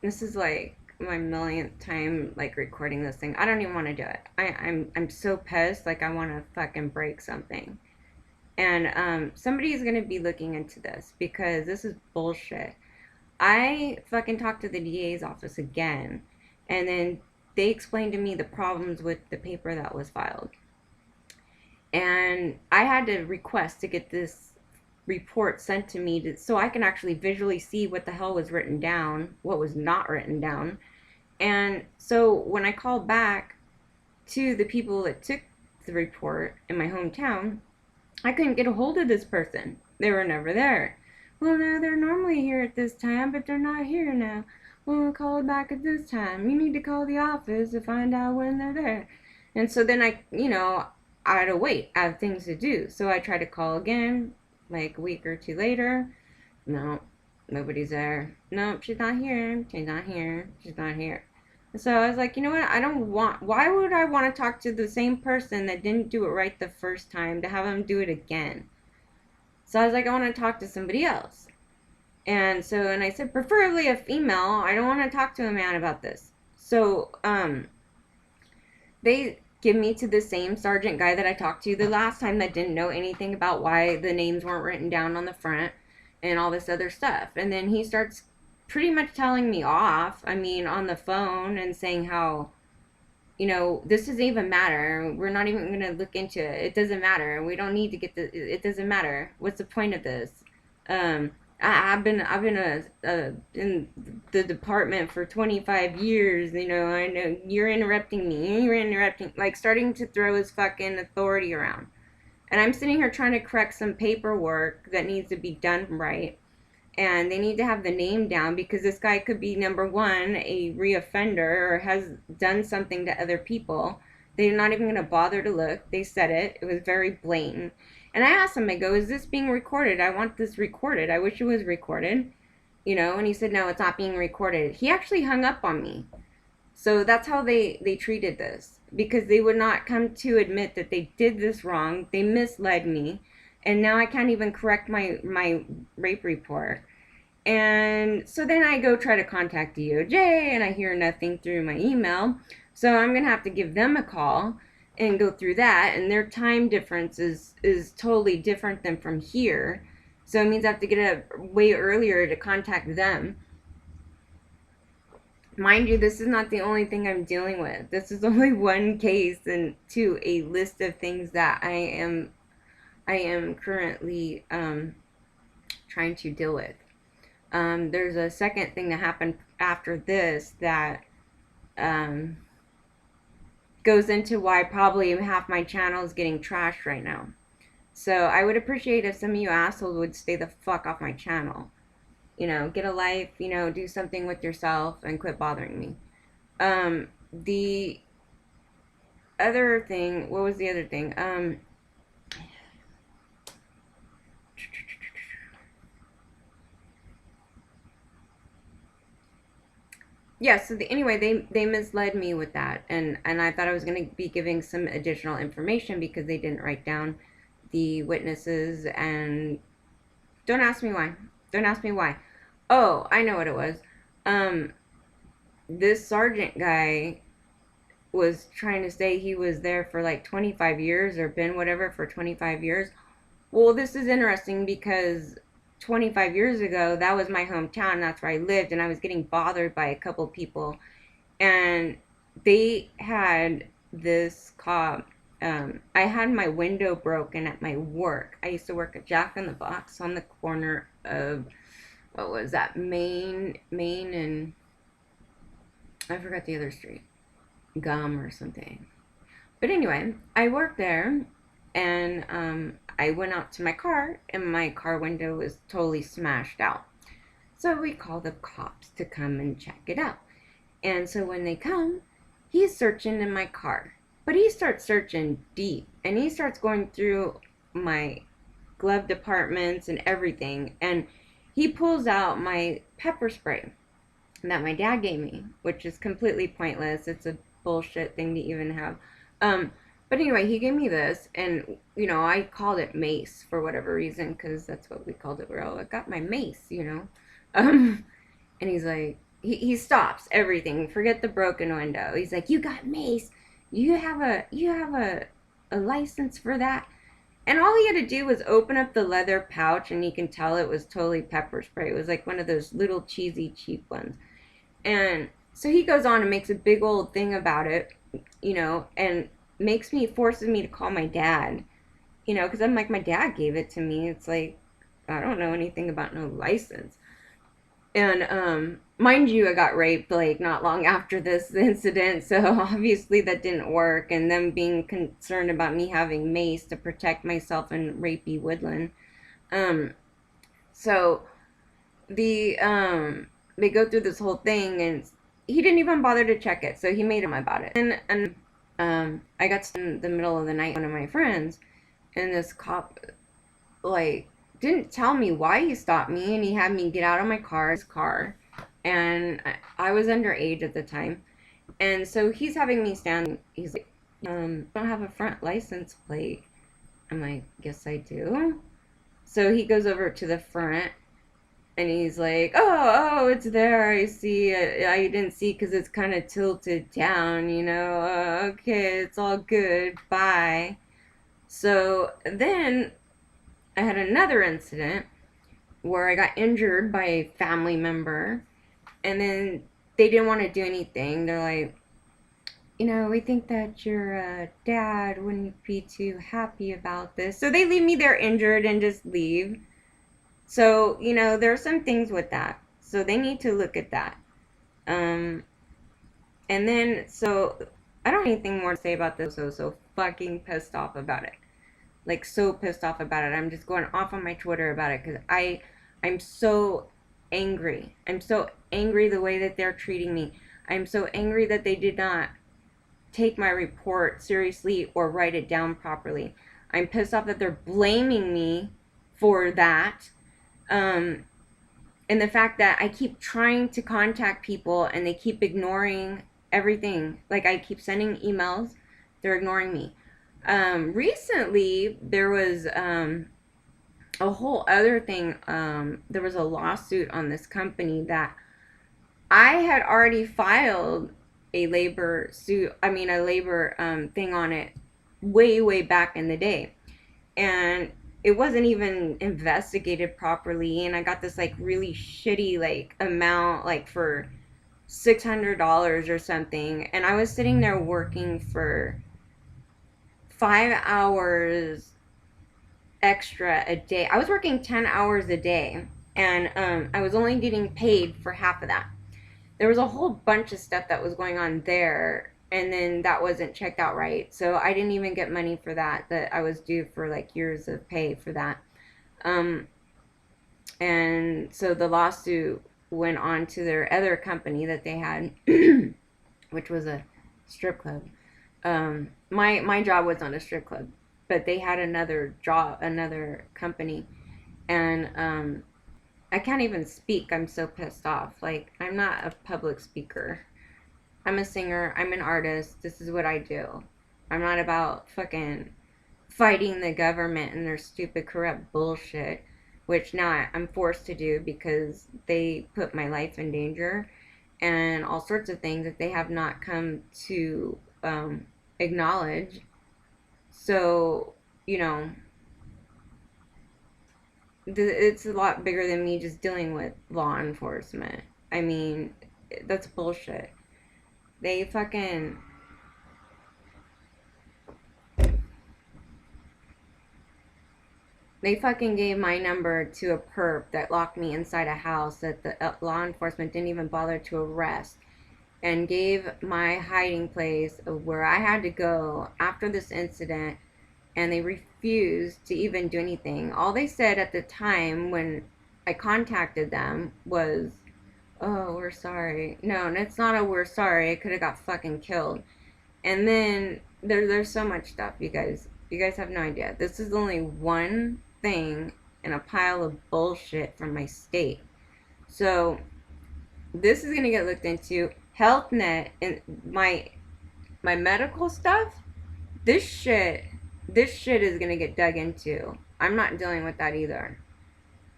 This is like my millionth time like recording this thing. I don't even want to do it. I'm so pissed. Like I want to fucking break something. And somebody is gonna be looking into this because this is bullshit. I fucking talked to the DA's office again, and then they explained to me the problems with the paper that was filed. And I had to request to get this report sent to me so I can actually visually see what the hell was written down, what was not written down. And so when I called back to the people that took the report in my hometown, I couldn't get a hold of this person. They were never there. Well, no, they're normally here at this time, but they're not here now. Well, we'll call it back at this time. You need to call the office to find out when they're there. And so then I had to wait. I have things to do. So I tried to call again, like a week or two later. No, nobody's there. Nope, she's not here. She's not here. She's not here. So I was like, you know what? I don't want. Why would I want to talk to the same person that didn't do it right the first time to have them do it again? So I was like, I want to talk to somebody else. And I said, preferably a female. I don't want to talk to a man about this. So they give me to the same sergeant guy that I talked to the last time that didn't know anything about why the names weren't written down on the front and all this other stuff. And then he starts pretty much telling me off, I mean, on the phone and saying how, this doesn't even matter. We're not even going to look into it. It doesn't matter. We don't need to get it doesn't matter. What's the point of this? I've been in the department for 25 years. I know you're interrupting me. You're interrupting, like starting to throw his fucking authority around. And I'm sitting here trying to correct some paperwork that needs to be done right. And they need to have the name down because this guy could be, number one, a reoffender or has done something to other people. They're not even going to bother to look. They said it. It was very blatant. And I asked him, I go, is this being recorded? I want this recorded. I wish it was recorded. And he said, no, it's not being recorded. He actually hung up on me. So that's how they treated this, because they would not come to admit that they did this wrong. They misled me. And now I can't even correct my rape report. And so then I go try to contact DOJ and I hear nothing through my email. So I'm going to have to give them a call and go through that. And their time difference is totally different than from here. So it means I have to get up way earlier to contact them. Mind you, this is not the only thing I'm dealing with. This is only one case and to a list of things that I am currently trying to deal with. There's a second thing that happened after this that goes into why probably half my channel is getting trashed right now. So I would appreciate if some of you assholes would stay the fuck off my channel. Get a life, do something with yourself and quit bothering me. The other thing, what was the other thing? Yeah, so anyway, they misled me with that, and I thought I was going to be giving some additional information because they didn't write down the witnesses. And don't ask me why. Don't ask me why. Oh, I know what it was. This sergeant guy was trying to say he was there for like 25 years or been whatever for 25 years. Well, this is interesting because 25 years ago, that was my hometown. That's where I lived, and I was getting bothered by a couple people. And they had this cop. I had my window broken at my work. I used to work at Jack in the Box on the corner of, what was that, Main, and I forgot the other street. Gum or something. But anyway, I worked there, and I went out to my car, and my car window was totally smashed out. So we called the cops to come and check it out. And so when they come, he's searching in my car. But he starts searching deep, and he starts going through my glove departments and everything. And he pulls out my pepper spray that my dad gave me, which is completely pointless. It's a bullshit thing to even have. But anyway, he gave me this, and I called it mace for whatever reason, because that's what we called it. We're all, I got my mace. And he's like, he stops everything. Forget the broken window. He's like, "You got mace. You have a license for that?" And all he had to do was open up the leather pouch, and you can tell it was totally pepper spray. It was like one of those little cheesy cheap ones. And so he goes on and makes a big old thing about it, and forces me to call my dad, because I'm like, my dad gave it to me. It's like, I don't know anything about no license. And mind you, I got raped like not long after this incident, so obviously that didn't work. And them being concerned about me having mace to protect myself in rapey woodland. Um, so the they go through this whole thing, and he didn't even bother to check it, so he made him about it. And I got in the middle of the night, one of my friends, and this cop like didn't tell me why he stopped me, and he had me get out of my car, his car, and I was underage at the time, and so he's having me stand. He's like, don't have a front license plate. I'm like, yes, I do. So he goes over to the front, and he's like, oh, it's there. I see it. I didn't see because it's kind of tilted down, okay, it's all good. Bye. So then I had another incident where I got injured by a family member, and then they didn't want to do anything. They're like, we think that your dad wouldn't be too happy about this. So they leave me there injured and just leave. So, there are some things with that. So they need to look at that. Um, and then, so I don't have anything more to say about this. So fucking pissed off about it. Like, so pissed off about it. I'm just going off on my Twitter about it because I'm so angry. I'm so angry the way that they're treating me. I'm so angry that they did not take my report seriously or write it down properly. I'm pissed off that they're blaming me for that. And the fact that I keep trying to contact people and they keep ignoring everything. Like, I keep sending emails, they're ignoring me. Recently, there was a whole other thing. There was a lawsuit on this company that I had already filed a labor suit, I mean, a labor thing on it way, way back in the day. And it wasn't even investigated properly. And I got this like really shitty like amount, like for $600 or something. And I was sitting there working for 5 hours extra a day. I was working 10 hours a day, and I was only getting paid for half of that. There was a whole bunch of stuff that was going on there, and then that wasn't checked out right. So I didn't even get money for that I was due for like years of pay for that. Um, and so the lawsuit went on to their other company that they had, which was a strip club. My job was not a strip club, but they had another job, another company, and I can't even speak. I'm so pissed off. Like, I'm not a public speaker. I'm a singer. I'm an artist. This is what I do. I'm not about fucking fighting the government and their stupid, corrupt bullshit, which now I'm forced to do because they put my life in danger and all sorts of things that they have not come to acknowledge. So, you know, it's a lot bigger than me just dealing with law enforcement. I mean, that's bullshit. They fucking they fucking gave my number to a perp that locked me inside a house that the law enforcement didn't even bother to arrest, and gave my hiding place of where I had to go after this incident, and they refused to even do anything. All they said at the time when I contacted them was, "Oh, we're sorry." No, and it's not a "we're sorry." I could have got fucking killed. And then there's so much stuff, you guys. You guys have no idea. This is only one thing in a pile of bullshit from my state. So this is gonna get looked into. Health Net and my medical stuff. This shit is gonna get dug into. I'm not dealing with that either.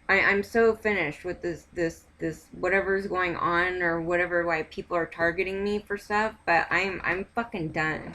I'm so finished with this whatever's going on or whatever, why people are targeting me for stuff, but I'm fucking done.